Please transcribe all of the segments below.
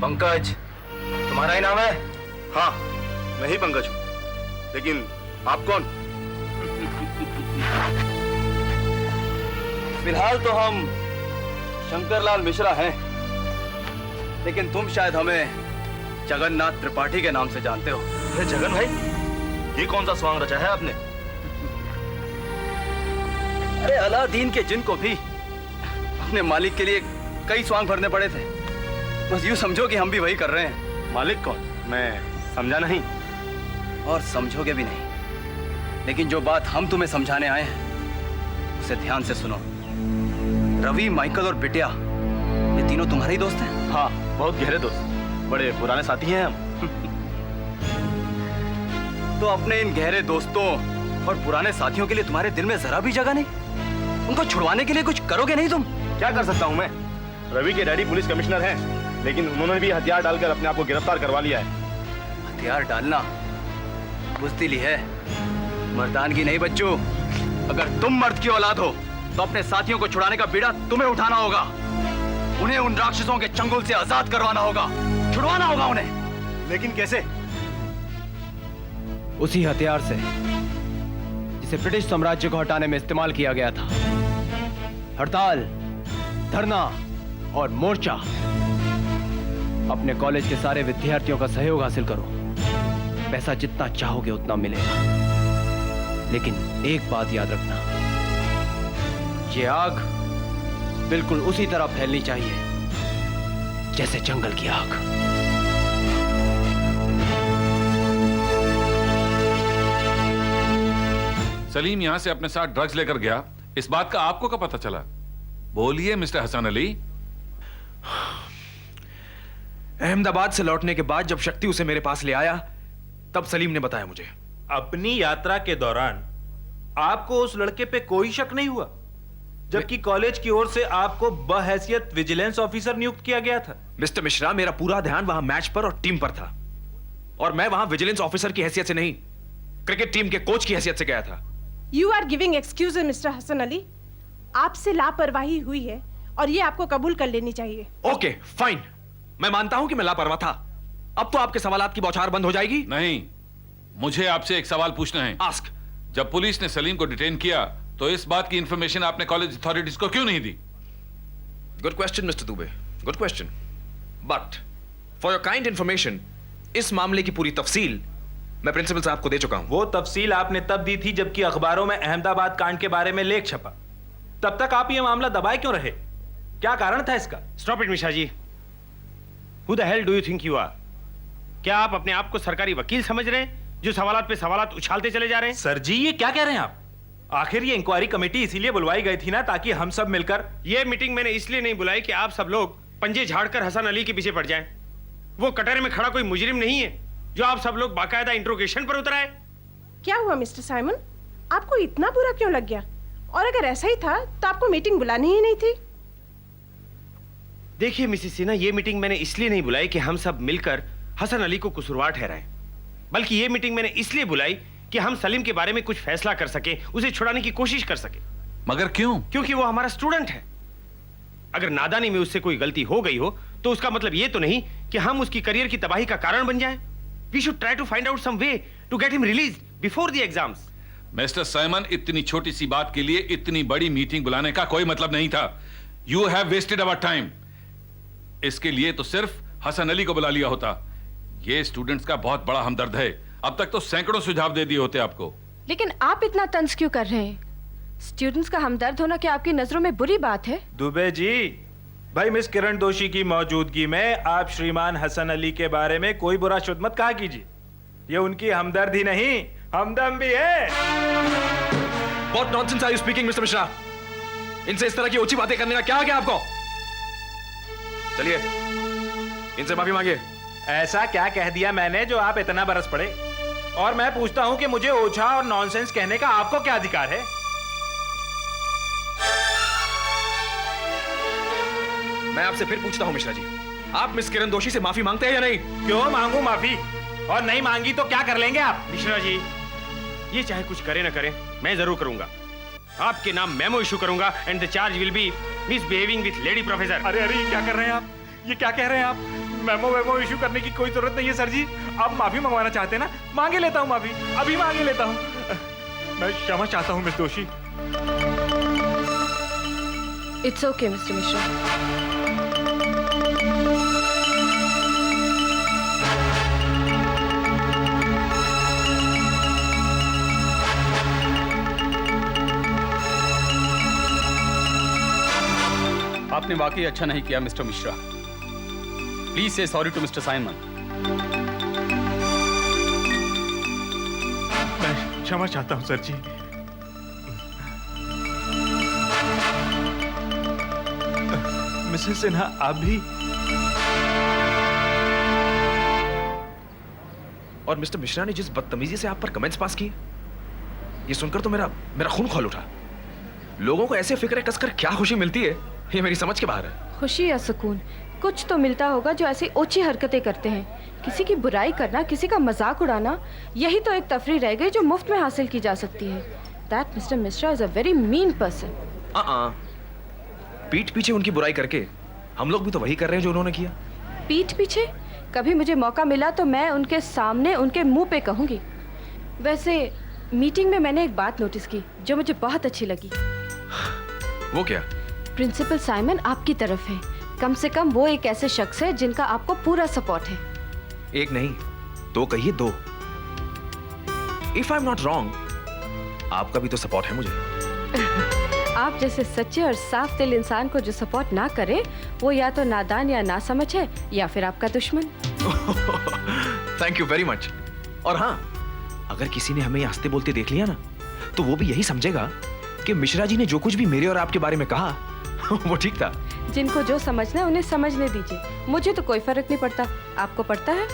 पंकज, तुम्हारा ही नाम है? हाँ, मैं ही पंकज हूँ। लेकिन आप कौन? फिलहाल तो हम शंकरलाल मिश्रा हैं, लेकिन तुम शायद हमें जगन्नाथ त्रिपाठी के नाम से जानते हो। अरे जगन भाई, ये कौन सा स्वांग रचा है आपने? अरे अलादीन के जिन को भी अपने मालिक के लिए कई स्वांग भरने पड़े थे। बस यूं समझो कि हम भी वही कर रहे हैं। मालिक कौन? मैं समझा नहीं। और समझोगे भी नहीं, लेकिन जो बात हम तुम्हें समझाने आए हैं उसे ध्यान से सुनो। रवि, माइकल और बिटिया, ये तीनों तुम्हारे ही दोस्त हैं? हाँ, बहुत गहरे दोस्त, बड़े पुराने साथी हैं हम। तो अपने इन गहरे दोस्तों और पुराने साथियों के लिए तुम्हारे दिल में जरा भी जगह नहीं? उनको छुड़वाने के लिए कुछ करोगे नहीं तुम? क्या कर सकता हूँ मैं? रवि के डैडी पुलिस कमिश्नर हैं, लेकिन उन्होंने भी हथियार डालकर अपने आप को गिरफ्तार करवा लिया है। हथियार डालना बुज़दिली है, मर्दानगी नहीं बच्चों। अगर तुम मर्द की औलाद हो तो अपने साथियों को छुड़ाने का बीड़ा तुम्हें उठाना होगा। उन्हें उन राक्षसों के चंगुल से आजाद करवाना होगा, छुड़वाना होगा उन्हें। लेकिन कैसे? उसी हथियार से जिसे ब्रिटिश साम्राज्य को हटाने में इस्तेमाल किया गया था। हड़ताल, धरना और मोर्चा। अपने कॉलेज के सारे विद्यार्थियों का सहयोग हासिल करो। पैसा जितना चाहोगे उतना मिलेगा, लेकिन एक बात याद रखना, ये आग बिल्कुल उसी तरह फैलनी चाहिए जैसे जंगल की आग। सलीम यहां से अपने साथ ड्रग्स लेकर गया, इस बात का आपको क्या पता चला? बोलिए मिस्टर हसन अली। अहमदाबाद से लौटने के बाद जब शक्ति उसे मेरे पास ले आया, तब सलीम ने बताया मुझे। अपनी यात्रा के दौरान आपको उस लड़के पे कोई शक नहीं हुआ, जबकि कॉलेज की ओर से आपको बहैसियत विजिलेंस ऑफिसर नियुक्त किया गया था? मिस्टर मिश्रा, मेरा पूरा ध्यान वहां मैच पर और टीम पर था, और मैं वहां विजिलेंस ऑफिसर की हैसियत से नहीं, क्रिकेट टीम के कोच की हैसियत से गया था। You are giving excuses, mister Hasan Ali. आपसे लापरवाही हुई है और ये आपको कबूल कर लेनी चाहिए। ओके, फाइन, मैं मानता हूं कि मैं लापरवाह था। अब तो आपके सवालात की बौछार बंद हो जाएगी? नहीं, मुझे आपसे एक सवाल पूछना है। आस्क। जब पुलिस ने सलीम को डिटेन किया तो इस बात की इंफॉर्मेशन आपने कॉलेज अथॉरिटीज को क्यों नहीं दी? Good question mister Dubey, good question. But for your kind information, इस मामले की पूरी तफसील मैं प्रिंसिपल साहब को दे चुका हूं। वो तफसील आपने तब दी थी जबकि अखबारों में अहमदाबाद कांड के बारे में लेख छपा। तब तक आप ये मामला दबाए क्यों रहे? क्या कारण था इसका? Stop it Mishra ji. Who the hell do you think you are? क्या आप अपने आप को सरकारी वकील समझ रहे हैं जो सवालात पे सवालात उछालते चले जा रहे हैं? सर जी, ये क्या कह रहे हैं आप? आखिर ये इंक्वायरी कमेटी इसीलिए बुलवाई गई थी ना, ताकि हम सब मिलकर। ये मीटिंग मैंने इसलिए नहीं बुलाई कि आप सब लोग पंजे झाड़कर हसन अली के पीछे पड़ जाएं। वो कटहरे में खड़ा कोई मुजरिम नहीं है जो आप सब लोग बाकायदा इंट्रोगेशन पर उतराए। क्या हुआ मिस्टर साइमन, आपको इतना बुरा क्यों लग गया? और अगर ऐसा ही था तो आपको मीटिंग बुलानी ही नहीं थी। देखिए मिसेस सिन्हा, ये मीटिंग मैंने इसलिए नहीं बुलाई कि हम सब मिलकर हसन अली को कसूरवार ठहराएं, बल्कि ये मीटिंग मैंने इसलिए बुलाई कि हम सलीम के बारे में कुछ फैसला कर सके, उसे छुड़ाने की कोशिश कर सके। मगर क्यों? क्योंकि वो हमारा स्टूडेंट है। अगर नादानी में उससे कोई गलती हो गई हो तो उसका मतलब ये तो नहीं कि हम उसकी करियर की तबाही का कारण बन जाएं। We should try to find out some way to get him released before the exams. Mister Simon, इतनी छोटी सी बात के लिए इतनी बड़ी मीटिंग बुलाने का कोई मतलब नहीं था। You have wasted our time. इसके लिए तो सिर्फ हसन अली को बुला लिया होता। ये स्टूडेंट्स का बहुत बड़ा हमदर्द है। अब तक तो सैकड़ों सुझाव दे दिए होते आपको। लेकिन आप इतना तंज क्यों कर रहे हैं? स्टूडेंट्स का हमदर्द होना क्या आपकी नजरों में बुरी बात है? दुबे जी, भाई मिस किरण दोषी की मौजूदगी में आप श्रीमान हसन अली के बारे में कोई बुरा शुद्ध मत कहा कीजिए। ये उनकी हमदर्द ही नहीं, हमदम भी है। What nonsense are you speaking, mister Mishra? इनसे इस तरह की ऊंची बातें करने का क्या आ गया आपको? चलिए, इनसे माफी मांगिए। ऐसा क्या कह दिया मैंने जो आप इतना बरस पड़े? और मैं पूछता हूं कि मुझे ओछा और नॉनसेंस कहने का आपको क्या अधिकार है? मैं आपसे फिर पूछता हूं मिश्रा जी, आप मिस किरण दोषी से माफी मांगते हैं या नहीं? क्यों मांगू माफी? और नहीं मांगी तो क्या कर लेंगे आप? मिश्रा जी, ये चाहे कुछ करे ना करे, मैं जरूर करूंगा। आपके नाम मेमो इशू करूंगा and the charge will be misbehaving with lady professor. अरे अरे, ये क्या कर रहे हैं आप? ये क्या कह रहे हैं आप? मेमो इशू करने की कोई जरूरत नहीं है सर जी। आप माफी मंगवाना चाहते हैं ना, मांगे लेता हूँ माफी, अभी मांगे लेता हूँ। मैं क्षमा चाहता हूँ मिस दोषी। It's okay mister Mishra. आपने वाकई अच्छा नहीं किया मिस्टर मिश्रा। प्लीज से सॉरी टू मिस्टर साइमन। मैं क्षमा चाहता हूँ सर जी। मिसेस सिन्हा, आप भी। और मिस्टर मिश्रा ने जिस बदतमीजी से आप पर कमेंट्स पास किए, ये सुनकर तो मेरा खून खौल उठा। लोगों को ऐसे फिक्रे कसकर क्या खुशी मिलती है, ये मेरी समझ के बाहर है। खुशी या सुकून कुछ तो मिलता होगा जो ऐसी ओछी हरकतें करते हैं। किसी की बुराई करना, किसी का मजाक उड़ाना, यही तो एक तफरीह रह गई जो मुफ्त में हासिल की जा सकती है। That mister Mishra is a very mean person. पीठ पीछे उनकी बुराई करके हम लोग भी तो वही कर रहे हैं जो उन्होंने किया। पीठ पीछे? कभी मुझे मौका मिला तो मैं उनके सामने उनके मुंह पे कहूंगी। वैसे मीटिंग में मैंने एक बात नोटिस की जो मुझे बहुत अच्छी लगी। वो क्या? प्रिंसिपल साइमन आपकी तरफ है। कम से कम वो एक ऐसे शख्स है जिनका आपको पूरा सपोर्ट है। एक नहीं, दो कहिए, दो। If I am not wrong, आपका भी तो सपोर्ट है मुझे। आप जैसे सच्चे और साफ दिल इंसान को जो सपोर्ट ना करे, वो या तो नादान या नासमझ है या फिर आपका दुश्मन। Thank you very much. और हाँ, अगर किसी ने हमें यहाँ हंसते बोलते देख लिया ना, तो वो भी यही समझेगा कि मिश्रा जी ने जो कुछ भी मेरे और आपके बारे में कहा वो ठीक था। जिनको जो समझना है उन्हें समझने दीजिए। मुझे तो कोई फर्क नहीं पड़ता। आपको पड़ता है?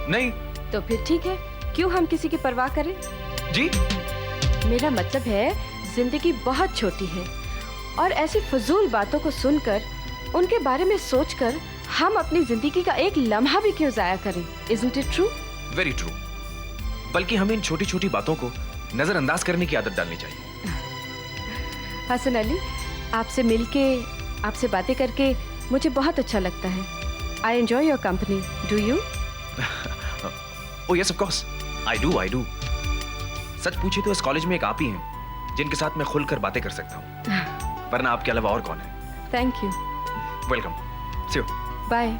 नहीं। तो फिर ठीक है, क्यों हम किसी की परवाह करें? जी? मेरा मतलब है, जिंदगी बहुत छोटी है और ऐसी फजूल बातों को सुनकर, उनके बारे में सोचकर हम अपनी जिंदगी का एक लम्हा भी क्यों जाया करें? Isn't it true? Very true. बल्कि हमें इन छोटी छोटी बातों को नजरअंदाज करने की आदत डालनी चाहिए। हसन अली, आपसे मिलके, आपसे बातें करके मुझे बहुत अच्छा लगता है। I enjoy your company. Do you? Oh yes, of course I do. सच पूछे तो इस कॉलेज में एक आप ही हैं जिनके साथ मैं खुलकर बातें कर सकता हूँ, वरना आपके अलावा और कौन है? Thank you. Welcome. See you. Bye.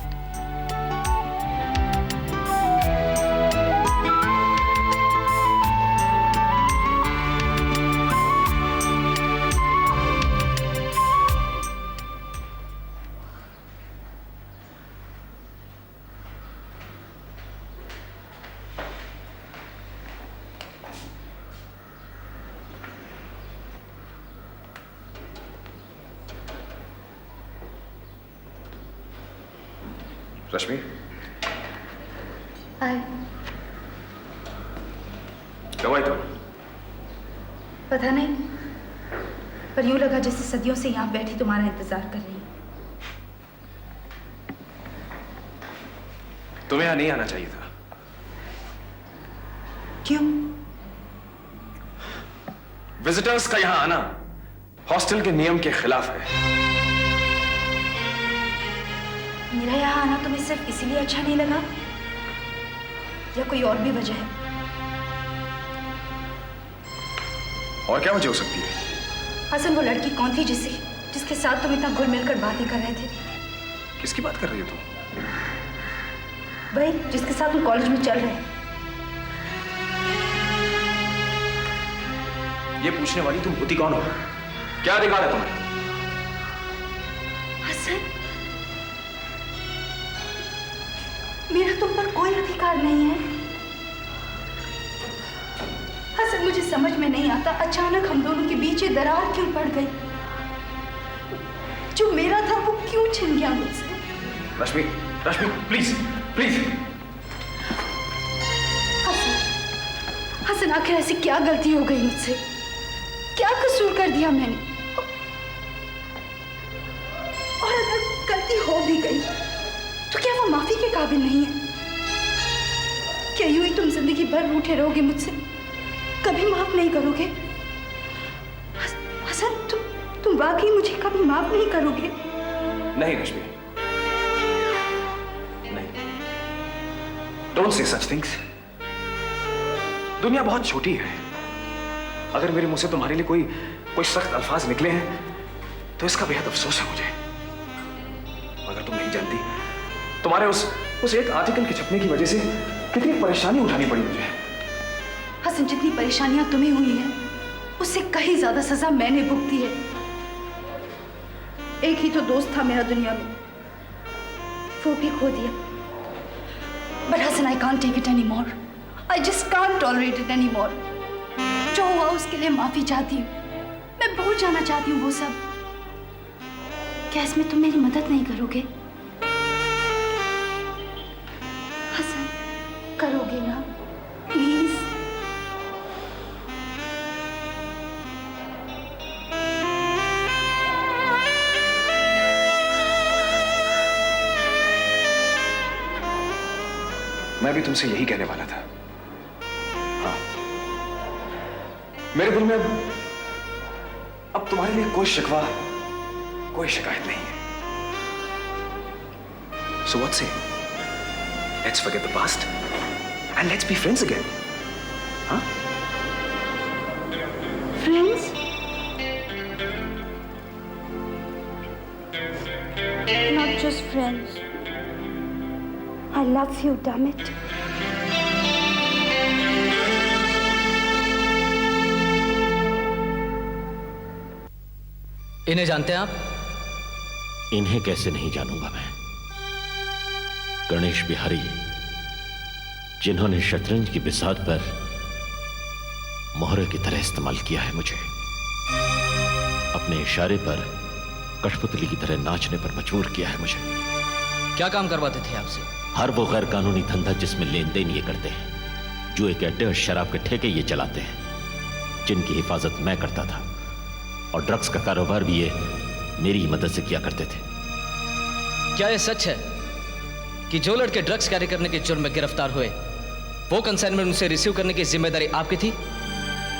Rashmi, hi. कब आई तुम? पता नहीं, पर यूं लगा जैसे सदियों से यहाँ बैठी तुम्हारा इंतजार कर रही हूँ। तुम्हें यहाँ नहीं आना चाहिए था। क्यों? विजिटर्स का यहाँ आना हॉस्टल के नियम के खिलाफ है। मेरा यहाँ आना तुम्हें सिर्फ इसीलिए अच्छा नहीं लगा या कोई और भी वजह है? और क्या वजह हो सकती है? हसन, वो लड़की कौन थी जिसके साथ तुम इतना घुल मिलकर बातें कर रहे थे? किसकी बात कर रही हो तुम? भाई, जिसके साथ तुम कॉलेज में चल रहे हैं। ये पूछने वाली तुम होती कौन हो? क्या अधिकार है तुम्हें? हसन, मेरा तुम पर कोई अधिकार नहीं है। हसन, मुझे समझ में नहीं आता, अचानक हम दोनों के बीच ये दरार क्यों पड़ गई? जो मेरा था वो क्यों छिन गया मुझसे? रश्मि, रश्मि, प्लीज प्लीज। हसन, हसन, आखिर ऐसी क्या गलती हो गई मुझसे? क्या कसूर कर दिया मैंने? और अगर गलती हो भी गई तो क्या वो माफी के काबिल नहीं है? क्या यूं ही तुम जिंदगी भर रूठे रहोगे मुझसे? कभी माफ नहीं करोगे? हसन, तुम वाकई मुझे कभी माफ नहीं करोगे? नहीं रश्मि, नहीं। Don't say such things. दुनिया बहुत छोटी है। अगर मेरे मुंह से तुम्हारे लिए कोई सख्त अल्फाज निकले हैं तो इसका बेहद अफसोस है मुझे। मगर तुम नहीं जानती, तुम्हारे उस एक आर्टिकल के छपने की वजह से कितनी परेशानी उठानी पड़ी मुझे। हसन, जितनी परेशानियां तुम्हें हुई हैं उससे कहीं ज्यादा सजा मैंने भुगती है। एक ही तो दोस्त था मेरा दुनिया में, वो भी खो दिया। But Hassan, I can't take it anymore. I just can't tolerate it anymore. जो हुआ उसके लिए माफी चाहती हूँ। मैं भूल जाना चाहती हूँ वो सब। क्या इसमें तुम मेरी मदद नहीं करोगे? हसन, करोगे ना? प्लीज। मैं भी तुमसे यही कहने वाला था। हाँ, मेरे दिल में अब तुम्हारे लिए कोई शिकवा, कोई शिकायत नहीं है। So what say? Let's forget the past and let's be friends again. Huh? Friends? Not just friends. I love you, damn it. इन्हें जानते हैं आप? इन्हें कैसे नहीं जानूंगा मैं। गणेश बिहारी, जिन्होंने शतरंज की बिसात पर मोहरे की तरह इस्तेमाल किया है मुझे, अपने इशारे पर कठपुतली की तरह नाचने पर मजबूर किया है मुझे। क्या काम करवाते थे आपसे? हर वो गैर कानूनी धंधा जिसमें लेन देन ये करते हैं, जुए के अड्डे और शराब के ठेके ये चलाते हैं, जिनकी हिफाजत मैं करता था, और ड्रग्स का कारोबार भी ये मेरी ही मदद से किया करते थे। क्या यह सच है कि जो लड़के ड्रग्स कैरी करने के जुर्म में गिरफ्तार हुए, वो कंसाइनमेंट उनसे रिसीव करने की जिम्मेदारी आपकी थी?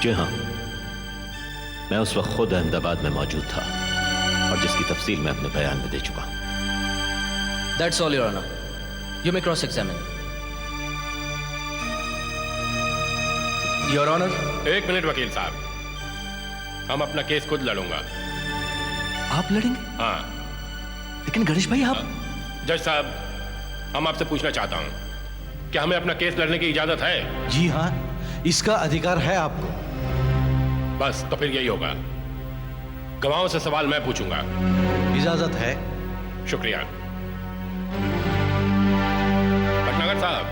जी हाँ, मैं उस वक्त खुद अहमदाबाद में मौजूद था, और जिसकी तफसील मैं अपने बयान में दे चुका हूं। That's all, Your Honor. You may cross-examine. Your Honor. एक मिनट वकील साहब, हम अपना केस खुद लड़ूंगा। आप लड़ेंगे? हाँ। लेकिन गणेश भाई आप... जज साहब, हम आपसे पूछना चाहता हूं, क्या हमें अपना केस लड़ने की इजाजत है? जी हाँ, इसका अधिकार है आपको। बस तो फिर यही होगा। गवाहों से सवाल मैं पूछूंगा। इजाजत है। शुक्रिया। भटनागर साहब,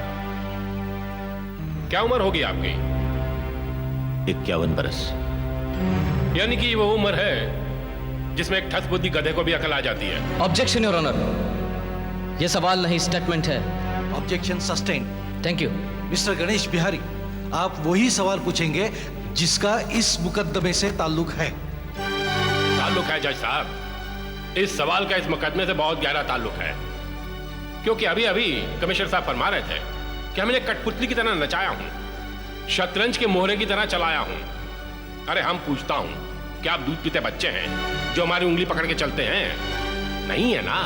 क्या उम्र होगी आपकी? 51 बरस। यानी कि वो उम्र है जिसमें एक ठस बुद्धि गधे को भी अकल आ जाती है। ऑब्जेक्शन योर ऑनर, ये सवाल नहीं स्टेटमेंट है। Objection sustain. Thank you. Mister Ganesh Bihari, आप वही सवाल पूछेंगे जिसका इस मुकदमे से ताल्लुक है। ताल्लुक है जज साहब, इस सवाल का इस मुकदमे से बहुत गहरा ताल्लुक है, क्योंकि अभी अभी कमिश्नर साहब फरमा रहे थे कि हमने कठपुतली की तरह नचाया हूं, शतरंज के मोहरे की तरह चलाया हूं। अरे हम पूछता हूं, क्या आप दूध पीते बच्चे हैं जो हमारी उंगली पकड़ के चलते हैं? नहीं है ना?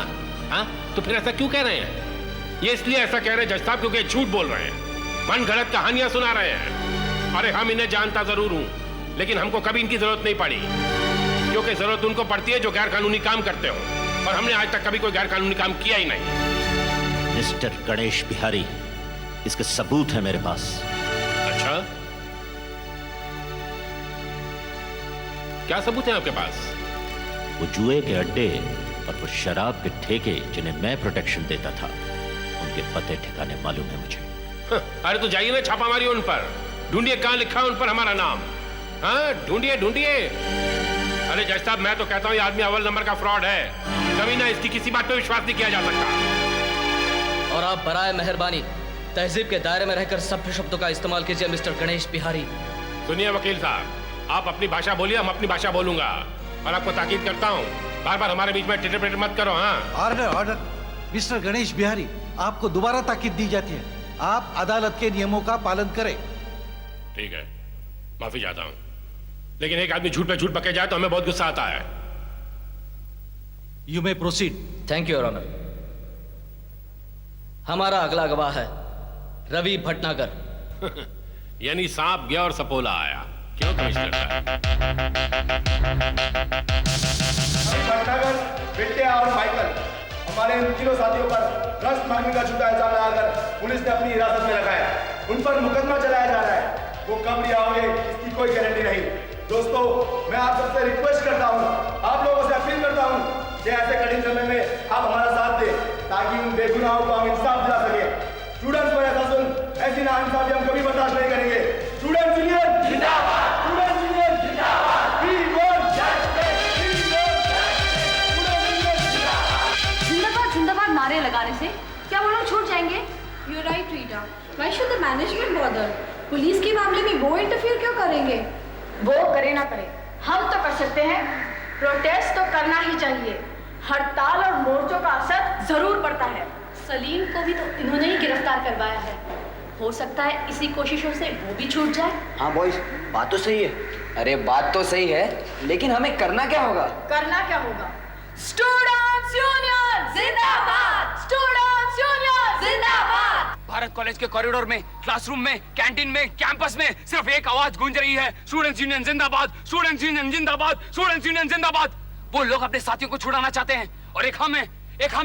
हाँ, तो फिर ऐसा क्यों कह रहे हैं? ये इसलिए ऐसा कह रहे हैं जज साहब क्योंकि झूठ बोल रहे हैं, मन गलत कहानियां सुना रहे हैं। अरे हम इन्हें जानता जरूर हूं, लेकिन हमको कभी इनकी जरूरत नहीं पड़ी, क्योंकि जरूरत उनको पड़ती है जो गैर कानूनी काम करते हो, और हमने आज तक कभी कोई गैर कानूनी काम किया ही नहीं। मिस्टर गणेश बिहारी, इसके सबूत है मेरे पास। अच्छा, क्या सबूत है आपके पास? वो जुए के अड्डे और वो शराब के ठेके जिन्हें मैं प्रोटेक्शन देता था, उनके पते ठिकाने मालूम है मुझे। अरे तो जाइए ना, छापा मारिए उन पर, ढूंढिए कहां लिखा है उन पर हमारा नाम। हाँ, ढूंढिए ढूंढिए। अरे जज साहब, मैं तो कहता हूं ये आदमी अव्वल नंबर का फ्रॉड है, कभी ना इसकी किसी बात पे विश्वास नहीं किया जा सकता। और आप बराए मेहरबानी तहजीब के दायरे में रहकर सभ्य शब्दों का इस्तेमाल कीजिए मिस्टर गणेश बिहारी। सुनिए वकील साहब, आप अपनी भाषा बोलिए, हम अपनी भाषा बोलूंगा, और आपको ताकीद करता हूं, बार बार हमारे बीच में टिटर पिटर मत करो। हाँ, order order. Mister Ganesh Bihari, आपको दोबारा ताकीद दी जाती है। आप अदालत के नियमों का पालन करें। ठीक है, माफी चाहता हूं, लेकिन एक आदमी झूठ पे झूठ पके जाए तो हमें बहुत गुस्सा आता है। You may proceed. Thank you your honour. हमारा अगला गवाह है रवि भटनागर। यानी सांप गया और सपोला आया। क्यों कमिश्नर साहब? भटनागर, विद्या और माइकल हमारे इन तीनों साथियों पर ड्रग्स मांगने का झूठा इल्जाम लगाकर पुलिस ने अपनी हिरासत में रखा है। उन पर मुकदमा चलाया जा रहा है। वो कब रिहा होंगे इसकी कोई गारंटी नहीं। दोस्तों, मैं आप सबसे रिक्वेस्ट करता हूँ, आप लोगों से अपील करता हूँ कि ऐसे कठिन समय में आप हमारा साथ दें ताकि उन बेगुनाहों को हम इंसाफ दिला सके। स्टूडेंट्स पर ऐसा सुन ऐसी नाइंसाफी हम कभी बर्दाश्त नहीं करेंगे। स्टूडेंट्स यूनियन जिंदाबाद, स्टूडेंट्स यूनियन जिंदाबाद, we want justice, we want justice. जिंदाबाद जिंदाबाद नारे लगाने से क्या वो लोग छूट जाएंगे? You right Rita, why should the management bother? Police के मामले में वो इंटरफियर क्यों करेंगे? वो करे ना करे, हम तो कर सकते हैं। प्रोटेस्ट तो करना ही चाहिए। हड़ताल और मोर्चों का असर जरूर पड़ता है। सलीम को भी तो इन्होंने ही गिरफ्तार करवाया है। हो सकता है इसी कोशिशों से वो भी छूट जाए। हाँ बॉयज, बात तो सही है। अरे बात तो सही है, लेकिन हमें करना क्या होगा? करना क्या होगा? स्टूडेंट्स यूनियन जिंदाबाद, स्टूडेंट्स यूनियन जिंदाबाद। भारत कॉलेज के कॉरिडोर में, क्लासरूम में, कैंटीन में, कैंपस में सिर्फ एक आवाज गूंज रही है, स्टूडेंट्स यूनियन जिंदाबाद, स्टूडेंट्स यूनियन जिंदाबाद, स्टूडेंट्स यूनियन जिंदाबाद। वो लोग अपने साथियों को छुड़ाना चाहते हैं और एक हम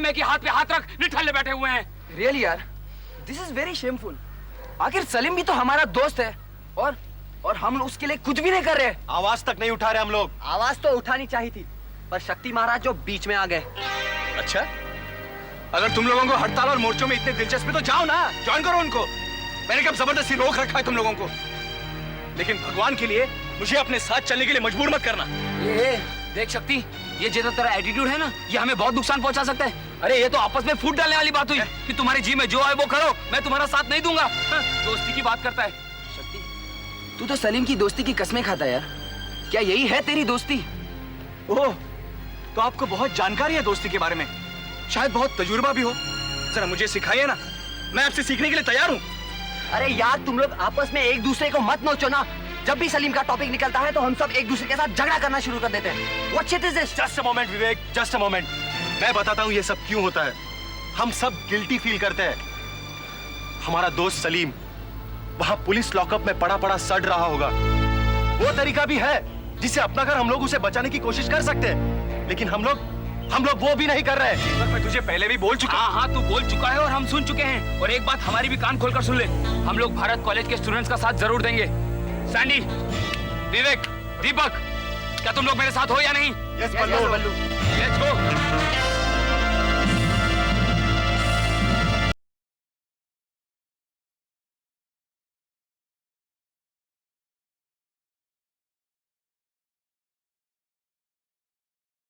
है कि हाथ पे हाथ रख निठल्ले बैठे हुए हैं। रियली यार, दिस इज वेरी शेमफुल। आखिर सलीम भी तो हमारा दोस्त है और हम उसके लिए कुछ भी नहीं कर रहे। आवाज तक नहीं उठा रहे हम लोग। आवाज तो उठानी चाहिए थी, पर शक्ति महाराज जो बीच में आ गए। अच्छा, अगर तुम लोगों को हड़ताल और मोर्चों में इतने दिलचस्पी तो जाओ ना, ज्वाइन करो उनको। मैंने कब जबरदस्ती रोक रखा है तुम लोगों को, लेकिन भगवान के लिए मुझे अपने साथ चलने के लिए मजबूर मत करना। ये देख शक्ति, ये जितना तेरा एटीट्यूड है ना, ये हमें बहुत नुकसान पहुंचा सकता है। अरे ये तो आपस में फूट डालने वाली बात हुई कि तुम्हारे जी में जो है वो करो, मैं तुम्हारा साथ नहीं दूंगा। दोस्ती की बात करता है। शक्ति, तू तो सलीम की दोस्ती की कस्में खाता है यार। क्या यही है तेरी दोस्ती? ओह, तो आपको बहुत जानकारी है दोस्ती के बारे में, शायद बहुत तजुर्बा भी हो। जरा मुझे सिखाइए ना, मैं आपसे सीखने के लिए तैयार हूँ। अरे यार, तुम लोग आपस में एक दूसरे को मत नोचो ना। जब भी सलीम का टॉपिक निकलता है तो हम सब एक दूसरे के साथ झगड़ा करना शुरू कर देते हैं। What shit is this? Just a moment, Vivek, just a moment. मैं बताता हूँ ये सब क्यों होता है। हम सब गिल्टी फील करते हैं। हमारा दोस्त सलीम वहां पुलिस लॉकअप में पड़ा पड़ा सड़ रहा होगा। वो तरीका भी है जिससे अपनाकर हम लोग उसे बचाने की कोशिश कर सकते हैं, लेकिन हम लोग वो भी नहीं कर रहे। मैं तुझे पहले भी बोल चुका। हाँ, तू बोल चुका है और हम सुन चुके हैं। और एक बात हमारी भी कान खोलकर सुन ले, हम लोग भारत कॉलेज के स्टूडेंट्स का साथ जरूर देंगे। सैंडी, विवेक, दीपक, क्या तुम लोग मेरे साथ हो या नहीं? Yes Ballu. Let's go.